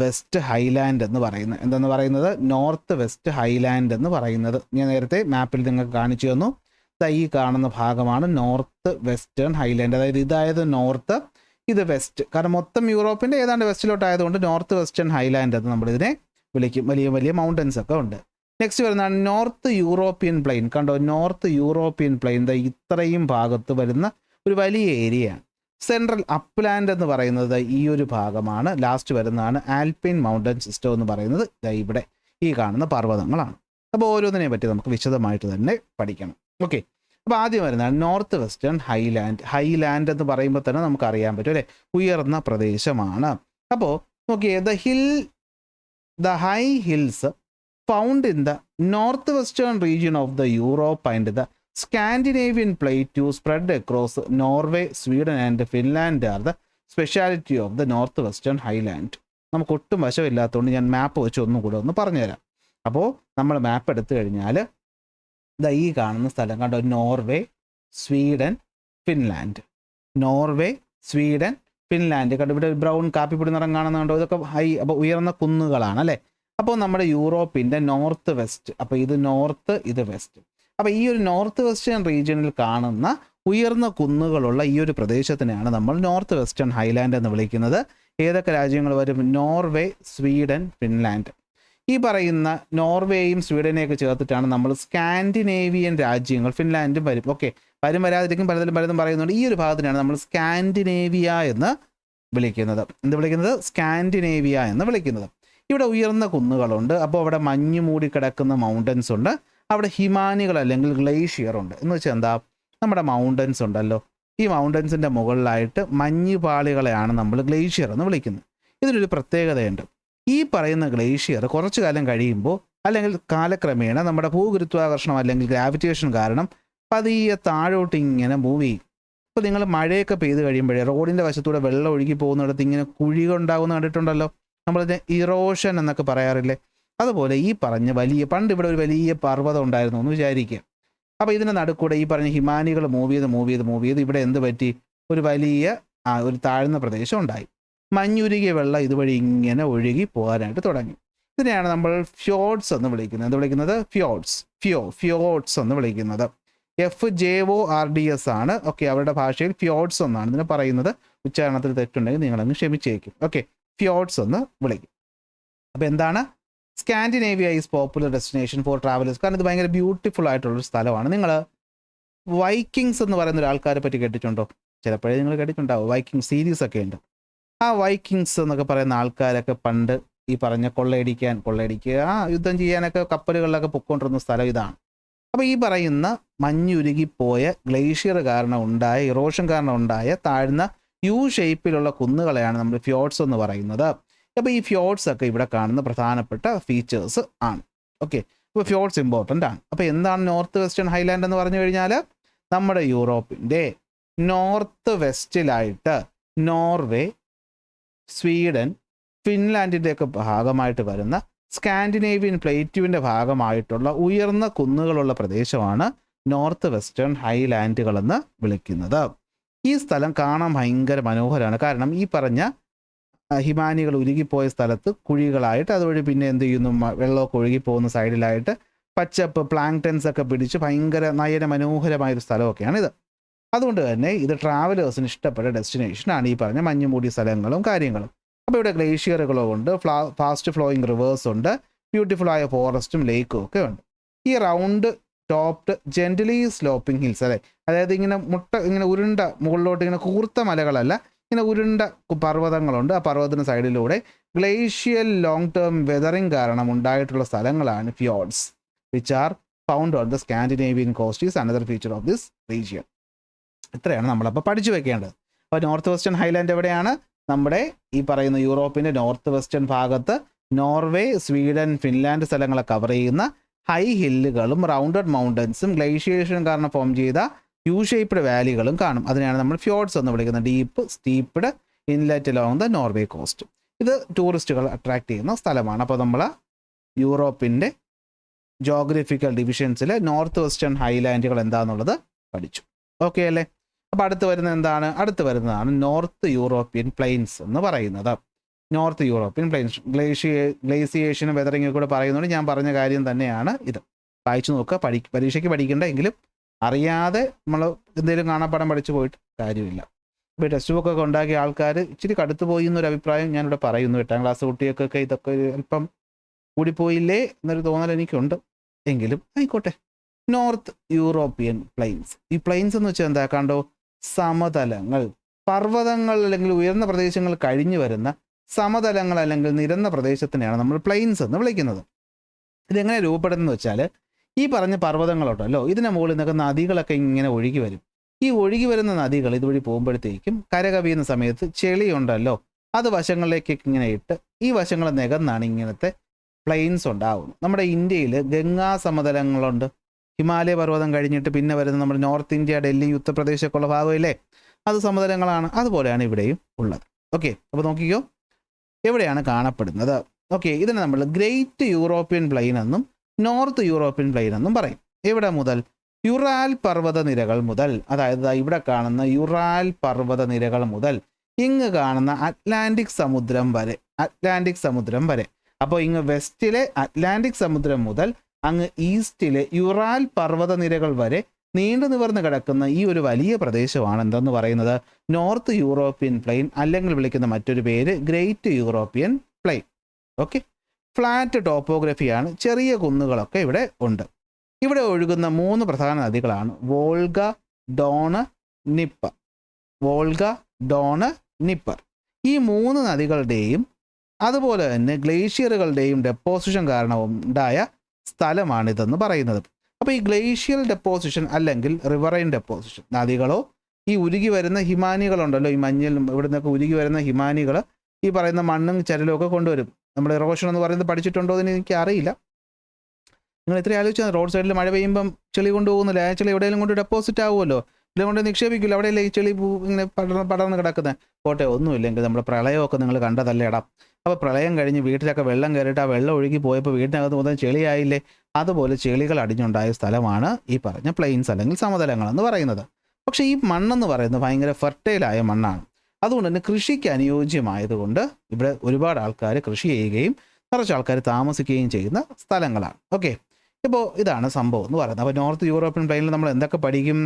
വെസ്റ്റ് ഹൈലാൻഡ് എന്ന് പറയുന്നത്. എന്തെന്ന് പറയുന്നത്, നോർത്ത് വെസ്റ്റ് ഹൈലാൻഡ് എന്ന് പറയുന്നത്. ഞാൻ നേരത്തെ മാപ്പിൽ നിങ്ങൾക്ക് കാണിച്ചു തന്നു. ഈ കാണുന്ന ഭാഗമാണ് നോർത്ത് വെസ്റ്റേൺ ഹൈലാൻഡ്. അതായത് ഇതായത് നോർത്ത്, ഇത് വെസ്റ്റ്. കാരണം മൊത്തം യൂറോപ്പിൻ്റെ ഏതാണ്ട് വെസ്റ്റിലോട്ടായതുകൊണ്ട് നോർത്ത് വെസ്റ്റേൺ ഹൈലാൻഡ് എന്ന് നമ്മളിതിനെ വിളിക്കും. വലിയ വലിയ മൗണ്ടൻസ് ഒക്കെ ഉണ്ട്. നെക്സ്റ്റ് വരുന്നതാണ് നോർത്ത് യൂറോപ്യൻ പ്ലെയിൻ. കണ്ടോ, നോർത്ത് യൂറോപ്യൻ പ്ലെയിൻ ഇത്രയും ഭാഗത്ത് വരുന്ന ഒരു വലിയ ഏരിയയാണ്. സെൻട്രൽ അപ്ലാൻഡ് എന്ന് പറയുന്നത് ഈ ഒരു ഭാഗമാണ്. ലാസ്റ്റ് വരുന്നതാണ് ആൽപൈൻ മൗണ്ടൻ സിസ്റ്റം എന്ന് പറയുന്നത് ഇവിടെ ഈ കാണുന്ന പർവ്വതങ്ങളാണ്. അപ്പോൾ ഓരോന്നിനെ പറ്റി നമുക്ക് വിശദമായിട്ട് തന്നെ പഠിക്കണം. ഓക്കെ, അപ്പോൾ ആദ്യം വരുന്നതാണ് നോർത്ത് വെസ്റ്റേൺ ഹൈലാൻഡ് എന്ന് പറയുമ്പോൾ തന്നെ നമുക്ക് അറിയാൻ പറ്റും അല്ലേ, ഉയർന്ന പ്രദേശമാണ്. അപ്പോൾ നോക്കിയേ, the high hills found in the northwestern region of the Europe and the Scandinavian plateau spread across Norway, Sweden and Finland are the speciality of the northwestern highland. നമുക്ക് ഒട്ടും വശമില്ലാത്തതുകൊണ്ട് ഞാൻ മാപ്പ് വെച്ച് ഒന്നും കൂടെ ഒന്ന് പറഞ്ഞുതരാം. അപ്പോൾ നമ്മൾ മാപ്പ് എടുത്തു കഴിഞ്ഞാൽ ഈ കാണുന്ന സ്ഥലം കണ്ടോ, നോർവേ, സ്വീഡൻ, ഫിൻലാൻഡ്. കണ്ടോ, ഇവിടെ ബ്രൗൺ കാപ്പിപ്പൊടി നിറം കാണുന്നുണ്ടോ, ഇതൊക്കെ അപ്പോൾ ഉയർന്ന കുന്നുകളാണ് അല്ലേ. അപ്പോൾ നമ്മുടെ യൂറോപ്പിൻ്റെ നോർത്ത് വെസ്റ്റ്, അപ്പോൾ ഇത് നോർത്ത്, ഇത് വെസ്റ്റ്. അപ്പോൾ ഈ ഒരു നോർത്ത് വെസ്റ്റേൺ റീജിയനിൽ കാണുന്ന ഉയർന്ന കുന്നുകളുള്ള ഈ ഒരു പ്രദേശത്തിനെയാണ് നമ്മൾ നോർത്ത് വെസ്റ്റേൺ ഹൈലാൻഡ് എന്ന് വിളിക്കുന്നത്. ഏതൊക്കെ രാജ്യങ്ങൾ വരും, നോർവേ, സ്വീഡൻ, ഫിൻലാൻഡ്. ഈ പറയുന്ന നോർവേയും സ്വീഡനെയൊക്കെ ചേർത്തിട്ടാണ് നമ്മൾ സ്കാൻഡിനേവിയൻ രാജ്യങ്ങൾ, ഫിൻലാൻഡും വരും. ഓക്കെ, വരാതിരിക്കും, പലതും പറയുന്നുണ്ട്. ഈ ഒരു ഭാഗത്തിനാണ് നമ്മൾ സ്കാൻഡിനേവിയ എന്ന് വിളിക്കുന്നത്. സ്കാൻഡിനേവിയ എന്ന് വിളിക്കുന്നത്. ഇവിടെ ഉയർന്ന കുന്നുകളുണ്ട്. അപ്പോൾ അവിടെ മഞ്ഞ് മൂടി കിടക്കുന്ന മൗണ്ടൻസ് ഉണ്ട്. അവിടെ ഹിമാനികൾ അല്ലെങ്കിൽ ഗ്ലേഷ്യർ ഉണ്ട്. എന്ന് വെച്ചാൽ എന്താ, നമ്മുടെ മൗണ്ടൻസ് ഉണ്ടല്ലോ, ഈ മൗണ്ടൻസിൻ്റെ മുകളിലായിട്ട് മഞ്ഞുപാളികളെയാണ് നമ്മൾ ഗ്ലേഷ്യർ എന്ന് വിളിക്കുന്നത്. ഇതിനൊരു പ്രത്യേകതയുണ്ട്. ഈ പറയുന്ന ഗ്ലേഷ്യർ കുറച്ചു കാലം കഴിയുമ്പോൾ അല്ലെങ്കിൽ കാലക്രമേണ നമ്മുടെ ഭൂഗുരുത്വാകർഷണം അല്ലെങ്കിൽ ഗ്രാവിറ്റേഷൻ കാരണം പതിയെ താഴോട്ട് ഇങ്ങനെ മൂവ് ചെയ്യും. ഇപ്പോൾ നിങ്ങൾ മഴയൊക്കെ പെയ്ത് കഴിയുമ്പോഴേ റോഡിൻ്റെ വശത്തൂടെ വെള്ളം ഒഴുകി പോകുന്നിടത്ത് ഇങ്ങനെ കുഴികൾ ഉണ്ടാകുമെന്ന് കണ്ടിട്ടുണ്ടല്ലോ. നമ്മളിത് ഇറോഷൻ എന്നൊക്കെ പറയാറില്ലേ. അതുപോലെ ഈ പറഞ്ഞ പണ്ട് ഇവിടെ ഒരു വലിയ പർവ്വതം ഉണ്ടായിരുന്നു എന്ന് വിചാരിക്കുക. അപ്പോൾ ഇതിൻ്റെ നടുക്കൂടെ ഈ പറഞ്ഞ ഹിമാനികൾ മൂവ് ചെയ്ത് ഇവിടെ എന്ത് പറ്റി, ഒരു വലിയ ഒരു താഴ്ന്ന പ്രദേശം ഉണ്ടായി. മഞ്ഞുരുകിയ വെള്ളം ഇതുവഴി ഇങ്ങനെ ഒഴുകി പോകാനായിട്ട് തുടങ്ങി. ഇതിനെയാണ് നമ്മൾ ഫ്യോർഡ്സ് എന്ന് വിളിക്കുന്നത്. ഫ്യോർഡ്സ് എന്ന് വിളിക്കുന്നത്. FJORDS ആണ്. ഓക്കെ, അവരുടെ ഭാഷയിൽ ഫ്യോർഡ്സ് എന്നാണ് ഇതിനെ പറയുന്നത്. ഉച്ചാരണത്തിൽ തെറ്റുണ്ടെങ്കിൽ നിങ്ങളങ്ങ് ക്ഷമിച്ചേക്കും. ഓക്കെ, ഫ്യോർഡ്സ് എന്ന് വിളിക്കും. അപ്പോൾ എന്താണ്, Scandinavia is popular destination four travellers. കാരണം ഇത് ഭയങ്കര ബ്യൂട്ടിഫുൾ ആയിട്ടുള്ളൊരു സ്ഥലമാണ്. നിങ്ങൾ വൈക്കിങ്സ് എന്ന് പറയുന്ന ഒരു ആൾക്കാരെ പറ്റി കേട്ടിട്ടുണ്ടോ? ചിലപ്പോഴേ നിങ്ങൾ കേട്ടിട്ടുണ്ടാവും. വൈക്കിംഗ് സീരീസ് ഒക്കെ ഉണ്ട്. ആ വൈക്കിങ്സ് എന്നൊക്കെ പറയുന്ന ആൾക്കാരൊക്കെ പണ്ട് ഈ പറഞ്ഞ കൊള്ളയടിക്കുക, യുദ്ധം ചെയ്യാനൊക്കെ കപ്പലുകളിലൊക്കെ പൊയ്ക്കൊണ്ടിരുന്ന സ്ഥലം ഇതാണ്. അപ്പോൾ ഈ പറയുന്ന മഞ്ഞുരുകിപ്പോയ ഗ്ലേഷ്യർ കാരണം ഉണ്ടായ, ഇറോഷൻ കാരണം ഉണ്ടായ താഴ്ന്ന യു ഷേപ്പിലുള്ള കുന്നുകളെയാണ് നമ്മൾ ഫ്യോർഡ്സ് എന്ന് പറയുന്നത്. അപ്പോൾ ഈ ഫ്യോർഡ്സ് ഒക്കെ ഇവിടെ കാണുന്ന പ്രധാനപ്പെട്ട ഫീച്ചേഴ്സ് ആണ്. ഓക്കെ, അപ്പോൾ ഫ്യോർഡ്സ് ഇമ്പോർട്ടൻ്റ് ആണ്. അപ്പോൾ എന്താണ് നോർത്ത് വെസ്റ്റേൺ ഹൈലാൻഡ് എന്ന് പറഞ്ഞു കഴിഞ്ഞാൽ, നമ്മുടെ യൂറോപ്പിൻ്റെ നോർത്ത് വെസ്റ്റിലായിട്ട് നോർവേ, സ്വീഡൻ, ഫിൻലാൻഡിൻ്റെയൊക്കെ ഭാഗമായിട്ട് വരുന്ന സ്കാൻഡിനേവിയൻ പ്ലേറ്റ്യൂവിൻ്റെ ഭാഗമായിട്ടുള്ള ഉയർന്ന കുന്നുകളുള്ള പ്രദേശമാണ് നോർത്ത് വെസ്റ്റേൺ ഹൈലാൻഡുകളെന്ന് വിളിക്കുന്നത്. ഈ സ്ഥലം കാണാൻ ഭയങ്കര മനോഹരമാണ്. കാരണം ഈ പറഞ്ഞ ഹിമാനികൾ ഉരുകിപ്പോയ സ്ഥലത്ത് കുഴികളായിട്ട്, അതുവഴി പിന്നെ എന്ത് ചെയ്യുന്നു, വെള്ളമൊക്കെ ഒഴുകിപ്പോകുന്ന സൈഡിലായിട്ട് പച്ചപ്പ് പ്ലാങ്ടൻസ് ഒക്കെ പിടിച്ച് ഭയങ്കര നയന മനോഹരമായൊരു സ്ഥലമൊക്കെയാണ് ഇത്. അതുകൊണ്ട് തന്നെ ഇത് ട്രാവലേഴ്സിന് ഇഷ്ടപ്പെട്ട ഡെസ്റ്റിനേഷനാണ് ഈ പറഞ്ഞ മഞ്ഞുമൂടിയ സ്ഥലങ്ങളും കാര്യങ്ങളും. അപ്പോൾ ഇവിടെ ഗ്ലേഷ്യറുകളും ഉണ്ട്, ഫാസ്റ്റ് ഫ്ലോയിങ് റിവേഴ്സ് ഉണ്ട്, ബ്യൂട്ടിഫുള്ളായ ഫോറസ്റ്റും ലേക്കും ഒക്കെ ഉണ്ട്. ഈ round topped gently sloping hills അല്ലേ, അതായത് ഇങ്ങനെ ഉരുണ്ട മുകളിലോട്ട് ഇങ്ങനെ കൂർത്ത മലകളല്ല, ഇങ്ങനെ ഉരുണ്ട പർവ്വതങ്ങളുണ്ട്. ആ പർവ്വതത്തിന് സൈഡിലൂടെ ഗ്ലേഷ്യൽ ലോങ് ടേം വെതറിംഗ് കാരണം ഉണ്ടായിട്ടുള്ള സ്ഥലങ്ങളാണ് fjords, which are found on the Scandinavian coast is another feature of this region. ഇത്രയാണ് നമ്മളപ്പോൾ പഠിച്ചു വെക്കേണ്ടത്. അപ്പോൾ നോർത്ത് വെസ്റ്റേൺ ഹൈലാൻഡ് എവിടെയാണ്? നമ്മുടെ ഈ പറയുന്ന യൂറോപ്പിൻ്റെ നോർത്ത് വെസ്റ്റേൺ ഭാഗത്ത് നോർവേ, സ്വീഡൻ, ഫിൻലാൻഡ് സ്ഥലങ്ങളെ കവർ ചെയ്യുന്ന ഹൈ ഹില്ലുകളും റൗണ്ടഡ് മൗണ്ടൻസും ഗ്ലേഷ്യേഷൻ കാരണം ഫോം ചെയ്ത യു ഷേപ്ഡ് വാലികളും കാണും. അതിനെയാണ് നമ്മൾ ഫ്യോർഡ്സ് എന്ന് വിളിക്കുന്നത്. Deep steeped inlet along the Norway coast. ഇത് ടൂറിസ്റ്റുകൾ അട്രാക്ട് ചെയ്യുന്ന സ്ഥലമാണ്. അപ്പോൾ നമ്മൾ യൂറോപ്പിൻ്റെ ജോഗ്രഫിക്കൽ ഡിവിഷൻസിൽ നോർത്ത് വെസ്റ്റേൺ ഹൈലാൻഡുകൾ എന്താണെന്നുള്ളത് പഠിച്ചു. ഓക്കെ അല്ലേ? അപ്പോൾ അടുത്ത് വരുന്നതാണ് നോർത്ത് യൂറോപ്യൻ പ്ലെയിൻസ് എന്ന് പറയുന്നത്. നോർത്ത് യൂറോപ്യൻ പ്ലെയിൻസ് ഗ്ലേസിയേഷനും വെതറിങ്ങും കൂടെ പറയുന്നതുകൊണ്ട് ഞാൻ പറഞ്ഞ കാര്യം തന്നെയാണ് ഇത്. വായിച്ചു നോക്കുക. പരീക്ഷയ്ക്ക് പഠിക്കേണ്ട, എങ്കിലും അറിയാതെ നമ്മൾ എന്തെങ്കിലും കാണാപ്പാടം പഠിച്ചു പോയിട്ട് കാര്യമില്ല. ഇപ്പോൾ ടെക്സ്റ്റ് ബുക്കൊക്കെ ഉണ്ടാക്കിയ ആൾക്കാർ ഇച്ചിരി കടുത്തു പോയി എന്നൊരു അഭിപ്രായം ഞാനിവിടെ പറയുന്നു. 8ാം ക്ലാസ് കുട്ടികൾക്കൊക്കെ ഇതൊക്കെ അല്പം കൂടിപ്പോയില്ലേ എന്നൊരു തോന്നൽ എനിക്കുണ്ട്. എങ്കിലും ആയിക്കോട്ടെ. North European plains. ഈ പ്ലെയിൻസ് എന്ന് വെച്ചാൽ എന്താ? കണ്ടോ, സമതലങ്ങൾ, പർവ്വതങ്ങൾ അല്ലെങ്കിൽ ഉയർന്ന പ്രദേശങ്ങൾ കഴിഞ്ഞു വരുന്ന സമതലങ്ങൾ അല്ലെങ്കിൽ നിരന്ന പ്രദേശത്തിനെയാണ് നമ്മൾ പ്ലെയിൻസ് എന്ന് വിളിക്കുന്നത്. ഇതെങ്ങനെ രൂപപ്പെടുന്നത് വെച്ചാൽ, ഈ പറഞ്ഞ പർവ്വതങ്ങളുണ്ടല്ലോ, ഇതിന് മുകളിൽ നിന്നൊക്കെ നദികളൊക്കെ ഇങ്ങനെ ഒഴുകി വരും. ഈ ഒഴുകി വരുന്ന നദികൾ ഇതുവഴി പോകുമ്പോഴത്തേക്കും കരകവിയുന്ന സമയത്ത് ചെളിയുണ്ടല്ലോ, അത് വശങ്ങളിലേക്കൊക്കെ ഇങ്ങനെ ഇട്ട് ഈ വശങ്ങൾ നികന്നാണ് ഇങ്ങനത്തെ പ്ലെയിൻസ് ഉണ്ടാകുന്നത്. നമ്മുടെ ഇന്ത്യയിൽ ഗംഗാ സമതലങ്ങളുണ്ട്. ഹിമാലയ പർവ്വതം കഴിഞ്ഞിട്ട് പിന്നെ വരുന്ന നമ്മുടെ നോർത്ത് ഇന്ത്യ, ഡൽഹി, ഉത്തർപ്രദേശൊക്കെ ഉള്ള ഭാഗമില്ലേ, അത് സമതലങ്ങളാണ്. അതുപോലെയാണ് ഇവിടെയും ഉള്ളത്. ഓക്കെ, അപ്പോൾ നോക്കിക്കോ എവിടെയാണ് കാണപ്പെടുന്നത്. ഓക്കെ, ഇതിനെ നമ്മൾ ഗ്രേറ്റ് യൂറോപ്യൻ പ്ലെയിൻ എന്നും നോർത്ത് യൂറോപ്യൻ പ്ലെയിൻ എന്നും പറയും. എവിടെ മുതൽ? യുറാൽ പർവ്വത നിരകൾ മുതൽ, അതായത് ഇവിടെ കാണുന്ന യുറാൽ പർവ്വത നിരകൾ മുതൽ ഇങ്ങ് കാണുന്ന അറ്റ്ലാന്റിക് സമുദ്രം വരെ. അപ്പോൾ ഇങ്ങ് വെസ്റ്റിലെ അറ്റ്ലാന്റിക് സമുദ്രം മുതൽ അങ്ങ് ഈസ്റ്റിലെ യുറാൽ പർവ്വത നിരകൾ വരെ നീണ്ടു നിവർന്ന് കിടക്കുന്ന ഈ ഒരു വലിയ പ്രദേശമാണ് എന്തെന്ന് പറയുന്നത്? നോർത്ത് യൂറോപ്യൻ പ്ലെയിൻ, അല്ലെങ്കിൽ വിളിക്കുന്ന മറ്റൊരു പേര് great European plain. Okay, flat ടോപ്പോഗ്രഫിയാണ്. ചെറിയ കുന്നുകളൊക്കെ ഇവിടെ ഉണ്ട്. ഇവിടെ ഒഴുകുന്ന 3 പ്രധാന നദികളാണ് വോൾഗ, ഡോണ്, നിപ്പർ. ഈ 3 നദികളുടെയും അതുപോലെ തന്നെ ഗ്ലേഷ്യറുകളുടെയും ഡെപ്പോസിഷൻ കാരണം ഉണ്ടായ സ്ഥലമാണിതെന്ന് പറയുന്നത്. അപ്പോൾ ഈ ഗ്ലേഷ്യൽ ഡെപ്പോസിഷൻ അല്ലെങ്കിൽ റിവറൈൻ ഡെപ്പോസിഷൻ, നദികളോ ഈ ഉരുകി വരുന്ന ഹിമാനികളുണ്ടല്ലോ, ഈ മഞ്ഞിൽ ഇവിടെ നിന്നൊക്കെ ഉരുകി വരുന്ന ഹിമാനികൾ ഈ പറയുന്ന മണ്ണും ചരലും ഒക്കെ കൊണ്ടുവരും. നമ്മൾ ഇറോഷൻ എന്ന് പറയുന്നത് പഠിച്ചിട്ടുണ്ടോ എന്ന് എനിക്ക് അറിയില്ല. നിങ്ങൾ ഇത്രയും ആലോചിച്ചാൽ റോഡ് സൈഡിൽ മഴ പെയ്യുമ്പം ചെളി കൊണ്ടുപോകുന്നില്ല, ആ ചെളി എവിടെയെങ്കിലും കൊണ്ട് ഡെപ്പോസിറ്റ് ആവുമല്ലോ, ഇവിടെ കൊണ്ട് നിക്ഷേപിക്കില്ല. അവിടെയല്ലേ ഈ ചെളി ഇങ്ങനെ പടർന്ന് കിടക്കുന്നത്. പോട്ടെ, ഒന്നുമില്ലെങ്കിൽ നമ്മുടെ പ്രളയമൊക്കെ നിങ്ങൾ കണ്ടതല്ലേ ഇടാം. അപ്പോൾ പ്രളയം കഴിഞ്ഞ് വീട്ടിലൊക്കെ വെള്ളം കയറിയിട്ട് ആ വെള്ളം ഒഴുകി പോയപ്പോൾ വീട്ടിനകത്ത് മൊത്തം ചെളിയായില്ലേ? അതുപോലെ ചെളികൾ അടിഞ്ഞുണ്ടായ സ്ഥലമാണ് ഈ പറഞ്ഞ പ്ലെയിൻസ് അല്ലെങ്കിൽ സമതലങ്ങൾ എന്ന് പറയുന്നത്. പക്ഷേ ഈ മണ്ണെന്ന് പറയുന്നത് ഭയങ്കര ഫെർട്ടൈലായ മണ്ണാണ്. അതുകൊണ്ട് തന്നെ കൃഷിക്ക് അനുയോജ്യമായതുകൊണ്ട് ഇവിടെ ഒരുപാട് ആൾക്കാർ കൃഷി ചെയ്യുകയും കുറച്ച് ആൾക്കാർ താമസിക്കുകയും ചെയ്യുന്ന സ്ഥലങ്ങളാണ്. ഓക്കെ, ഇപ്പോൾ ഇതാണ് സംഭവം എന്ന് പറയുന്നത്. അപ്പോൾ നോർത്ത് യൂറോപ്യൻ പ്ലെയിനിൽ നമ്മൾ എന്തൊക്കെ പഠിക്കും?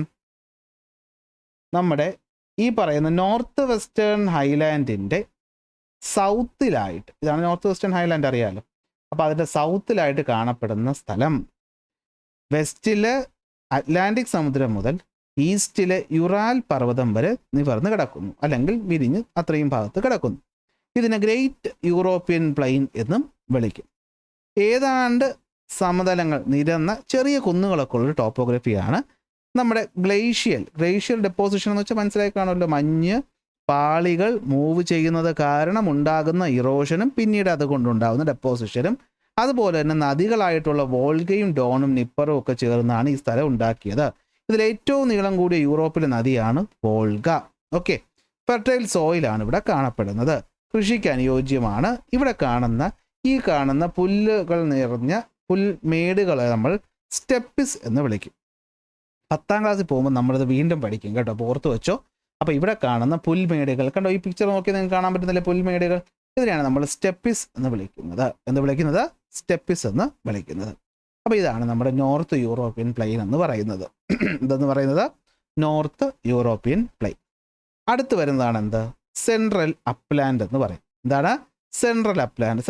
നമ്മുടെ ഈ പറയുന്ന നോർത്ത് വെസ്റ്റേൺ ഹൈലാൻഡിൻ്റെ സൗത്തിലായിട്ട്, ഇതാണ് നോർത്ത് വെസ്റ്റേൺ ഹൈലാൻഡ് അറിയാമല്ലോ, അപ്പോൾ അതിൻ്റെ സൗത്തിലായിട്ട് കാണപ്പെടുന്ന സ്ഥലം വെസ്റ്റില് അറ്റ്ലാന്റിക് സമുദ്രം മുതൽ ഈസ്റ്റിലെ യുറാൽ പർവ്വതം വരെ നിവർന്ന് കിടക്കുന്നു, അല്ലെങ്കിൽ വിരിഞ്ഞ് അത്രയും ഭാഗത്ത് കിടക്കുന്നു. ഇതിനെ ഗ്രേറ്റ് യൂറോപ്യൻ പ്ലെയിൻ എന്നും വിളിക്കും. ഏതാണ്ട് സമതലങ്ങൾ നിരന്ന ചെറിയ കുന്നുകളൊക്കെ ഉള്ളൊരു ടോപ്പോഗ്രഫിയാണ് നമ്മുടെ ഗ്ലേഷ്യൽ ഡെപ്പോസിഷൻ എന്ന് വെച്ചാൽ മനസ്സിലായി കാണുമല്ലോ. മഞ്ഞ് പാളികൾ മൂവ് ചെയ്യുന്നത് കാരണം ഉണ്ടാകുന്ന ഇറോഷനും പിന്നീട് അതുകൊണ്ടുണ്ടാകുന്ന ഡെപ്പോസിഷനും, അതുപോലെ തന്നെ നദികളായിട്ടുള്ള വോൾഗയും ഡോണും നിപ്പറും ഒക്കെ ചേർന്നാണ് ഈ സ്ഥലം ഉണ്ടാക്കിയത്. ഇതിൽ ഏറ്റവും നീളം കൂടിയ യൂറോപ്പിലെ നദിയാണ് വോൾഗ. ഓക്കെ, ഫെർട്ടൈൽ സോയിലാണ് ഇവിടെ കാണപ്പെടുന്നത്. കൃഷിക്ക് അനുയോജ്യമാണ്. ഇവിടെ കാണുന്ന പുല്ലുകൾ നിറഞ്ഞ പുൽമേടുകളെ നമ്മൾ സ്റ്റെപ്പിസ് എന്ന് വിളിക്കും. 10ാം ക്ലാസ്സിൽ പോകുമ്പോൾ നമ്മളിത് വീണ്ടും പഠിക്കും കേട്ടോ, അപ്പോൾ ഓർത്ത് വെച്ചോ. അപ്പോൾ ഇവിടെ കാണുന്ന പുൽമേടുകൾ കണ്ടോ, ഈ പിക്ചർ നോക്കി നിങ്ങൾക്ക് കാണാൻ പറ്റുന്നില്ലേ പുൽമേടുകൾ? ഇതിനെയാണ് നമ്മൾ സ്റ്റെപ്പിസ് എന്ന് വിളിക്കുന്നത്. അപ്പോൾ ഇതാണ് നമ്മുടെ നോർത്ത് യൂറോപ്യൻ പ്ലെയിൻ എന്ന് പറയുന്നത്. എന്തെന്ന് പറയുന്നത്? North European plain. അടുത്ത് വരുന്നതാണ് എന്ത്? സെൻട്രൽ അപ്ലാൻഡ് എന്ന് പറയും. എന്താണ് സെൻട്രൽ അപ്ലാൻഡ്?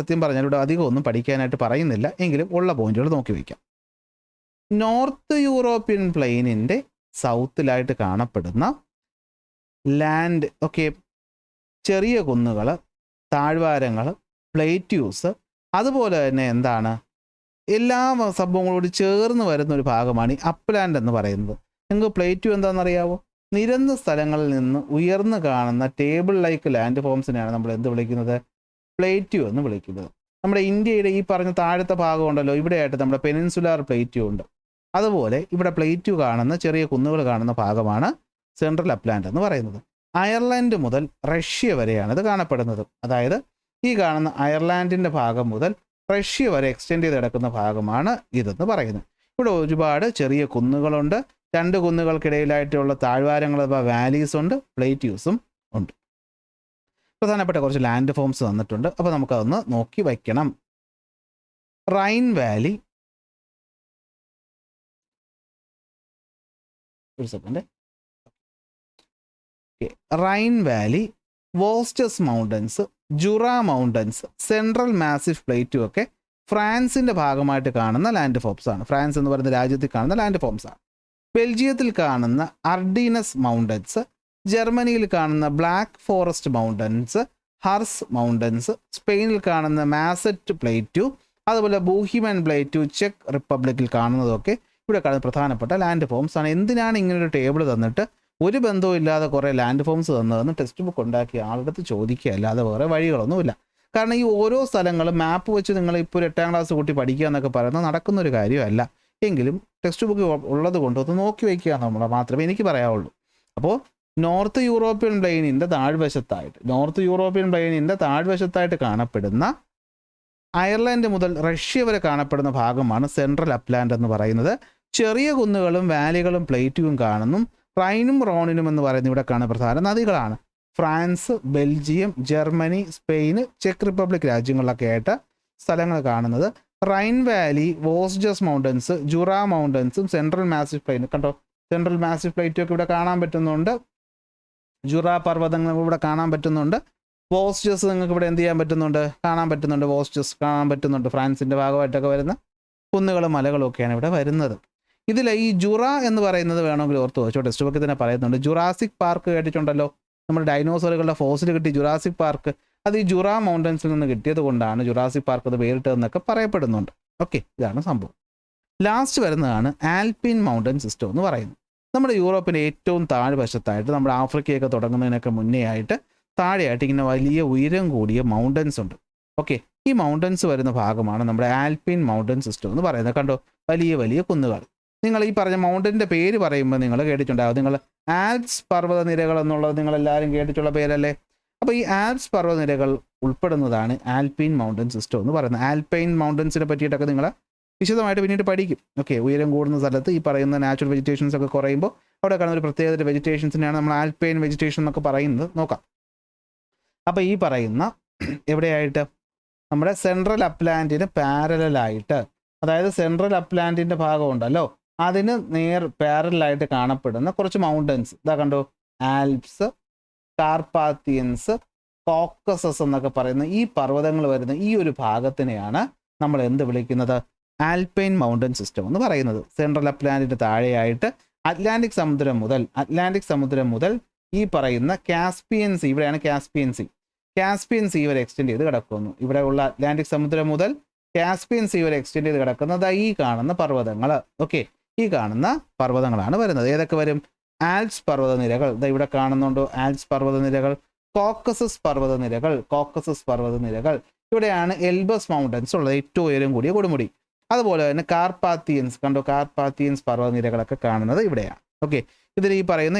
സത്യം പറഞ്ഞാൽ ഇവിടെ അധികം ഒന്നും പഠിക്കാനായിട്ട് പറയുന്നില്ല, എങ്കിലും ഉള്ള പോയിന്റുകൾ നോക്കി വയ്ക്കാം. നോർത്ത് യൂറോപ്യൻ പ്ലെയിനിൻ്റെ സൗത്തിലായിട്ട് കാണപ്പെടുന്ന ലാൻഡ്, ഓക്കെ, ചെറിയ കുന്നുകൾ, താഴ്വാരങ്ങൾ, പ്ലേറ്റ്യൂസ്, അതുപോലെ തന്നെ എന്താണ് എല്ലാ സംഭവങ്ങളോട് ചേർന്ന് വരുന്ന ഒരു ഭാഗമാണ് ഈ അപ്ലാൻഡ് എന്ന് പറയുന്നത്. നിങ്ങൾക്ക് പ്ലേറ്റ്യൂ എന്താണെന്നറിയാവോ? നിരന്ന സ്ഥലങ്ങളിൽ നിന്ന് ഉയർന്നു കാണുന്ന ടേബിൾ ലൈക്ക് ലാൻഡ് ഫോംസിനെയാണ് നമ്മൾ എന്ത് വിളിക്കുന്നത്? പ്ലേറ്റ്യൂ എന്ന് വിളിക്കുന്നത്. നമ്മുടെ ഇന്ത്യയുടെ ഈ പറഞ്ഞ താഴത്തെ ഭാഗം ഉണ്ടല്ലോ, ഇവിടെയായിട്ട് നമ്മുടെ പെനിൻസുലാർ പ്ലേറ്റ്യൂ ഉണ്ട്. അതുപോലെ ഇവിടെ പ്ലേറ്റ്യൂ കാണുന്ന ചെറിയ കുന്നുകൾ കാണുന്ന ഭാഗമാണ് സെൻട്രൽ അപ്ലാൻഡ് എന്ന് പറയുന്നത്. അയർലൻഡ് മുതൽ റഷ്യ വരെയാണ് ഇത് കാണപ്പെടുന്നത്. അതായത് ഈ കാണുന്ന അയർലാൻഡിൻ്റെ ഭാഗം മുതൽ റഷ്യ വരെ എക്സ്റ്റെൻഡ് ചെയ്ത് കിടക്കുന്ന ഭാഗമാണ് ഇതെന്ന് പറയുന്നത്. ഇവിടെ ഒരുപാട് ചെറിയ കുന്നുകളുണ്ട്. 2 കുന്നുകൾക്കിടയിലായിട്ടുള്ള താഴ്വാരങ്ങൾ വാലീസ് ഉണ്ട്, പ്ലേറ്റ്യൂസും ഉണ്ട്. പ്രധാനപ്പെട്ട കുറച്ച് ലാൻഡ് ഫോംസ് തന്നിട്ടുണ്ട്. അപ്പോൾ നമുക്കതൊന്ന് നോക്കി വയ്ക്കണം. റൈൻ വാലി, ഒരു സെക്കൻഡ്. റൈൻ വാലി, വോസ്റ്റസ് mountains, Jura mountains, central Massif പ്ലേറ്റും ഒക്കെ ഫ്രാൻസിൻ്റെ ഭാഗമായിട്ട് കാണുന്ന ലാൻഡ് ഫോംസ് ആണ്. ഫ്രാൻസ് എന്ന് പറയുന്ന രാജ്യത്തിൽ കാണുന്ന ലാൻഡ് ഫോംസ് ആണ്. ബെൽജിയത്തിൽ കാണുന്ന അർഡീനസ് മൗണ്ടൻസ്, ജർമ്മനിയിൽ കാണുന്ന ബ്ലാക്ക് ഫോറസ്റ്റ് മൗണ്ടൻസ്, ഹർസ് മൗണ്ടൻസ്, സ്പെയിനിൽ കാണുന്ന മാസറ്റ് പ്ലേറ്റു, അതുപോലെ ബൂഹിമൻ പ്ലേറ്റു ചെക്ക് റിപ്പബ്ലിക്കിൽ കാണുന്നതൊക്കെ ഇവിടെ കാണുന്ന പ്രധാനപ്പെട്ട ലാൻഡ് ഫോംസ് ആണ്. എന്തിനാണ് ഇങ്ങനൊരു ടേബിൾ തന്നിട്ട് ഒരു ബന്ധവും ഇല്ലാതെ കുറേ ലാൻഡ് ഫോംസ് തന്നതെന്ന് ടെക്സ്റ്റ് ബുക്ക് ഉണ്ടാക്കിയ ആളുടെ അടുത്ത് ചോദിക്കുക, അല്ലാതെ വേറെ വഴികളൊന്നുമില്ല. കാരണം ഈ ഓരോ സ്ഥലങ്ങളും മാപ്പ് വെച്ച് നിങ്ങൾ ഇപ്പോൾ ഒരു 8ാം ക്ലാസ് കൂട്ടി പഠിക്കുക എന്നൊക്കെ പറയുന്നത് നടക്കുന്നൊരു കാര്യമല്ല. എങ്കിലും ടെക്സ്റ്റ് ബുക്ക് ഉള്ളത് കൊണ്ട് ഒന്ന് നോക്കി വയ്ക്കുക നമ്മൾ മാത്രമേ എനിക്ക് പറയാവുള്ളൂ. അപ്പോൾ നോർത്ത് യൂറോപ്യൻ പ്ലെയിനിൻ്റെ താഴ്വശത്തായിട്ട് കാണപ്പെടുന്ന അയർലൻഡ് മുതൽ റഷ്യ വരെ കാണപ്പെടുന്ന ഭാഗമാണ് സെൻട്രൽ അപ്ലാൻഡ് എന്ന് പറയുന്നത്. ചെറിയ കുന്നുകളും വാലികളും പ്ലേറ്റും കാണുന്നു. റൈനും റോണിനും എന്ന് പറയുന്ന ഇവിടെ കാണുന്ന പ്രധാന നദികളാണ്. ഫ്രാൻസ്, ബെൽജിയം, ജർമ്മനി, സ്പെയിന്, ചെക്ക് റിപ്പബ്ലിക് രാജ്യങ്ങളിലൊക്കെ ആയിട്ട് സ്ഥലങ്ങൾ കാണുന്നത്. റൈൻ വാലി, വോസ്റ്റസ് മൗണ്ടൻസ്, ജുറ മൗണ്ടൻസും സെൻട്രൽ മാസിഫ് പ്ലെയിൻ കണ്ടോ. സെൻട്രൽ മാസിഫ് പ്ലേറ്റും ഒക്കെ ഇവിടെ കാണാൻ പറ്റുന്നുണ്ട്. ജുറ പർവ്വതങ്ങൾ ഇവിടെ കാണാൻ പറ്റുന്നുണ്ട്. വോസ്റ്റസ് നിങ്ങൾക്ക് ഇവിടെ എന്ത് ചെയ്യാൻ പറ്റുന്നുണ്ട്? കാണാൻ പറ്റുന്നുണ്ട്. വോസ്റ്റസ് കാണാൻ പറ്റുന്നുണ്ട്. ഫ്രാൻസിൻ്റെ ഭാഗമായിട്ടൊക്കെ വരുന്ന കുന്നുകളും മലകളും ഒക്കെയാണ് ഇവിടെ വരുന്നത്. ഇതിൽ ഈ ജുറ എന്ന് പറയുന്നത് വേണമെങ്കിൽ ഓർത്ത് വെച്ചോ, ടെക്സ്റ്റ് ബുക്കിൽ തന്നെ പറയുന്നുണ്ട്. ജുറാസിക് പാർക്ക് കേട്ടിട്ടുണ്ടല്ലോ, നമ്മുടെ ഡൈനോസറുകളുടെ ഫോസിൽ കിട്ടി ജുറാസിക് പാർക്ക്. അത് ഈ ജുറ മൗണ്ടൻസിൽ നിന്ന് കിട്ടിയത് കൊണ്ടാണ് ജുറാസിക് പാർക്ക് അത് പേരിട്ടതെന്നൊക്കെ പറയപ്പെടുന്നുണ്ട്. ഓക്കെ, ഇതാണ് സംഭവം. ലാസ്റ്റ് വരുന്നതാണ് ആൽപിൻ മൗണ്ടൻ സിസ്റ്റം എന്ന് പറയുന്നത്. നമ്മുടെ യൂറോപ്പിൻ്റെ ഏറ്റവും താഴ്വശത്തായിട്ട്, നമ്മുടെ ആഫ്രിക്കയൊക്കെ തുടങ്ങുന്നതിനൊക്കെ മുന്നേ ആയിട്ട് താഴെയായിട്ട് ഇങ്ങനെ വലിയ ഉയരം കൂടിയ മൗണ്ടൻസ് ഉണ്ട്. ഓക്കെ, ഈ മൗണ്ടൻസ് വരുന്ന ഭാഗമാണ് നമ്മുടെ ആൽപിൻ മൗണ്ടൻ സിസ്റ്റം എന്ന് പറയുന്നത്. കണ്ടോ, വലിയ വലിയ കുന്നുകൾ. നിങ്ങൾ ഈ പറഞ്ഞ മൗണ്ടൻ്റെ പേര് പറയുമ്പോൾ നിങ്ങൾ കേട്ടിട്ടുണ്ടാകും. നിങ്ങൾ ആൽപ്സ് പർവ്വതനിരകൾ എന്നുള്ളത് നിങ്ങളെല്ലാവരും കേട്ടിട്ടുള്ള പേരല്ലേ? അപ്പോൾ ഈ ആൽപ്സ് പർവ്വതനിരകൾ ഉൾപ്പെടുന്നതാണ് ആൽപൈൻ മൗണ്ടൻ സിസ്റ്റം എന്ന് പറയുന്നത്. ആൽപൈൻ മൗണ്ടൻസിനെ പറ്റിയിട്ടൊക്കെ നിങ്ങൾ വിശദമായിട്ട് പിന്നീട് പഠിക്കും. ഓക്കെ, ഉയരം കൂടുന്ന സ്ഥലത്ത് ഈ പറയുന്ന നാച്ചുറൽ വെജിറ്റേഷൻസ് ഒക്കെ കുറയുമ്പോൾ അവിടെ കാണുന്ന ഒരു പ്രത്യേകത വെജിറ്റേഷൻസിനെയാണ് നമ്മൾ ആൽപൈൻ വെജിറ്റേഷൻ എന്നൊക്കെ പറയുന്നത്. നോക്കാം. അപ്പോൾ ഈ പറയുന്ന എവിടെയായിട്ട് നമ്മുടെ സെൻട്രൽ അപ്ലാൻഡിന് പാരലായിട്ട്, അതായത് സെൻട്രൽ അപ്ലാൻഡിൻ്റെ ഭാഗമുണ്ടല്ലോ, അതിന് പാരലായിട്ട് കാണപ്പെടുന്ന കുറച്ച് മൗണ്ടൻസ് ഇതാ കണ്ടോ. ആൽപ്സ്, കാർപാത്തിയൻസ്, കോക്കസസ് എന്നൊക്കെ പറയുന്ന ഈ പർവ്വതങ്ങൾ വരുന്ന ഈ ഒരു ഭാഗത്തിനെയാണ് നമ്മൾ എന്ത് വിളിക്കുന്നത്? ആൽപൈൻ മൗണ്ടൻ സിസ്റ്റം എന്ന് പറയുന്നത്. സെൻട്രൽ അപ്ലാൻഡിൻ്റെ താഴെയായിട്ട് അറ്റ്ലാന്റിക് സമുദ്രം മുതൽ ഈ പറയുന്ന കാസ്പിയൻ സീ, ഇവിടെയാണ് കാസ്പിയൻ സീ വരെ എക്സ്റ്റെൻഡ് ചെയ്ത് കിടക്കുന്നു. ഇവിടെ ഉള്ള അറ്റ്ലാന്റിക് സമുദ്രം മുതൽ കാസ്പിയൻ സീ വരെ എക്സ്റ്റെൻഡ് ചെയ്ത് കിടക്കുന്നത് ഈ കാണുന്ന പർവ്വതങ്ങൾ. ഓക്കെ, ഈ കാണുന്ന പർവ്വതങ്ങളാണ് വരുന്നത്. ഏതൊക്കെ വരും? ആൽപ്സ് പർവ്വതനിരകൾ, ഇവിടെ കാണുന്നുണ്ടോ? ആൽപ്സ് പർവ്വതനിരകൾ, കോക്കസസ് പർവ്വതനിരകൾ. ഇവിടെയാണ് എൽബസ് മൗണ്ടൻസ് ഉള്ളത്, ഏറ്റവും ഉയരം കൂടിയ കൊടുമുടി. അതുപോലെ തന്നെ കാർപാത്തിയൻസ് കണ്ടോ, കാർപാത്തിയൻസ് പർവ്വതനിരകളൊക്കെ കാണുന്നത് ഇവിടെയാണ്. ഓക്കെ, ഇതിൽ ഈ പറയുന്ന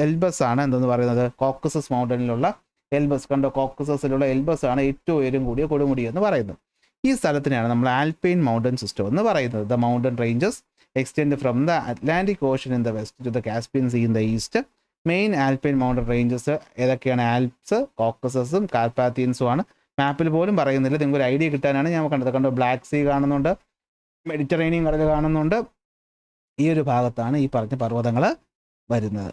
എൽബസ് ആണ് എന്തെന്ന് പറയുന്നത്? കോക്കസസ് മൗണ്ടനിലുള്ള എൽബസ് കണ്ടോ, കോക്കസസിലുള്ള എൽബസ് ആണ് ഏറ്റവും ഉയരം കൂടിയ കൊടുമുടി എന്ന് പറയുന്നത്. ഈ സ്ഥലത്തിനെയാണ് നമ്മൾ ആൽപൈൻ മൗണ്ടൻ സിസ്റ്റം എന്ന് പറയുന്നത്. The mountain ranges extend from the Atlantic Ocean in the west to the Caspian Sea in the east. Main alpine mountain ranges ഏതൊക്കെയാണ്? ആൽപ്സ്, കോക്കസസും കാർപാത്തിയൻസും ആണ്. മാപ്പിൽ പോലും പറയുന്നില്ല, നിങ്ങൾക്ക് ഒരു ഐഡിയ കിട്ടാനാണ് ഞാൻ കണ്ടത്. കണ്ടോ, ബ്ലാക്ക് സീ കാണുന്നുണ്ട്, മെഡിറ്ററേനിയൻ കടൽ കാണുന്നുണ്ട്. ഈ ഒരു ഭാഗത്താണ് ഈ പറഞ്ഞ പർവ്വതങ്ങൾ വരുന്നത്.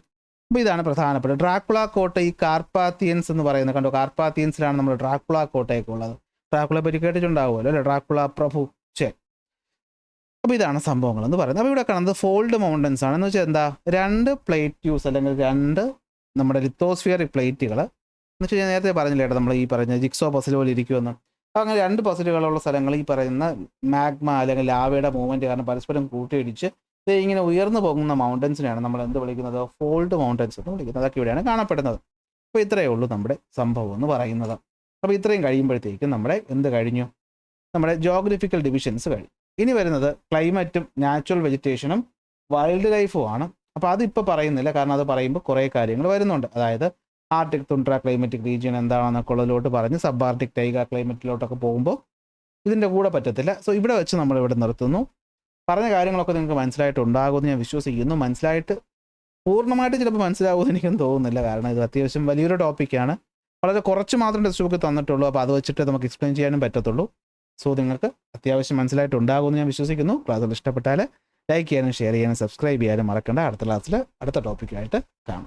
അപ്പോൾ ഇതാണ് പ്രധാനപ്പെട്ട ഡ്രാക്കുള കോട്ട. ഈ കാർപാത്തിയൻസ് എന്ന് പറയുന്നത് കണ്ടോ, കാർപാത്തിയൻസിലാണ് നമ്മൾ ഡ്രാക്കുള കോട്ടയൊക്കെ ഉള്ളത്. ഡ്രാക്കുളയെ പറ്റി കേട്ടിട്ടുണ്ടാവുമല്ലോ അല്ലേ? ഡ്രാക്കുള പ്രഭു. ശരി, അപ്പോൾ ഇതാണ് സംഭവങ്ങൾ എന്ന് പറയുന്നത്. അപ്പോൾ ഇവിടെ കാണുന്നത് ഫോൾഡ് മൗണ്ടൻസ് ആണ്. എന്ന് വെച്ചാൽ എന്താ? 2 പ്ലേറ്റ്യൂസ് അല്ലെങ്കിൽ 2 നമ്മുടെ ലിത്തോസ്ഫിയറിക് പ്ലേറ്റുകൾ എന്ന് വെച്ച് കഴിഞ്ഞാൽ നേരത്തെ പറഞ്ഞില്ല ഏട്ടാ, നമ്മൾ ഈ പറഞ്ഞ ജിക്സോ പസിൽ പോലെ ഇരിക്കുമെന്ന്. അപ്പോൾ അങ്ങനെ 2 പസിലുകളുള്ള സ്ഥലങ്ങൾ ഈ പറയുന്ന മാഗ്മ അല്ലെങ്കിൽ ലാവയുടെ മൂവ്മെൻറ്റ് കാരണം പരസ്പരം കൂട്ടിയിടിച്ച് ഇങ്ങനെ ഉയർന്നു പോകുന്ന മൗണ്ടൻസിനെയാണ് നമ്മൾ എന്ത് വിളിക്കുന്നത്, ഫോൾഡ് മൗണ്ടൻസ് എന്ന് വിളിക്കുന്നത്. അതൊക്കെ ഇവിടെയാണ് കാണപ്പെടുന്നത്. അപ്പോൾ ഇത്രയേ ഉള്ളൂ നമ്മുടെ സംഭവം എന്ന് പറയുന്നത്. അപ്പോൾ ഇത്രയും കഴിയുമ്പോഴത്തേക്കും നമ്മുടെ എന്ത് കഴിഞ്ഞു, നമ്മുടെ ജോഗ്രഫിക്കൽ ഡിവിഷൻസ് കഴിഞ്ഞു. ഇനി വരുന്നത് ക്ലൈമറ്റും നാച്ചുറൽ വെജിറ്റേഷനും വൈൽഡ് ലൈഫും ആണ്. അപ്പോൾ അതിപ്പോൾ പറയുന്നില്ല, കാരണം അത് പറയുമ്പോൾ കുറേ കാര്യങ്ങൾ വരുന്നുണ്ട്. അതായത് ആർട്ടിക് തുണ്ട്ര ക്ലൈമറ്റിക് റീജിയൻ എന്താണെന്നൊക്കെ ഉള്ളതിലോട്ട് പറഞ്ഞ് സബ് ആർട്ടിക് ടൈഗ ക്ലൈമറ്റിലോട്ടൊക്കെ പോകുമ്പോൾ ഇതിൻ്റെ കൂടെ പറ്റത്തില്ല. സോ ഇവിടെ വെച്ച് നമ്മളിവിടെ നിർത്തുന്നു. പറഞ്ഞ കാര്യങ്ങളൊക്കെ നിങ്ങൾക്ക് മനസ്സിലായിട്ടുണ്ടാകുമെന്ന് ഞാൻ വിശ്വസിക്കുന്നു. മനസ്സിലായിട്ട് പൂർണ്ണമായിട്ട് ചിലപ്പോൾ മനസ്സിലാകുമെന്ന് എനിക്കൊന്നും തോന്നുന്നില്ല, കാരണം ഇത് അത്യാവശ്യം വലിയൊരു ടോപ്പിക്കാണ്. വളരെ കുറച്ച് മാത്രം ടെക്സ്റ്റ് ബുക്ക് തന്നിട്ടുള്ളൂ. അപ്പോൾ അത് വെച്ചിട്ട് നമുക്ക് എക്സ്പ്ലെയിൻ ചെയ്യാനും പറ്റത്തുള്ളൂ. സോ നിങ്ങൾക്ക് അത്യാവശ്യം മനസ്സിലായിട്ടുണ്ടാകുമെന്ന് ഞാൻ വിശ്വസിക്കുന്നു. ക്ലാസ്സുകൾ ഇഷ്ടപ്പെട്ടാൽ ലൈക്ക് ചെയ്യാനും ഷെയർ ചെയ്യാനും സബ്സ്ക്രൈബ് ചെയ്യാനും മറക്കണ്ട. അടുത്ത ക്ലാസ്സിൽ അടുത്ത ടോപ്പിക്കായിട്ട് കാണാം.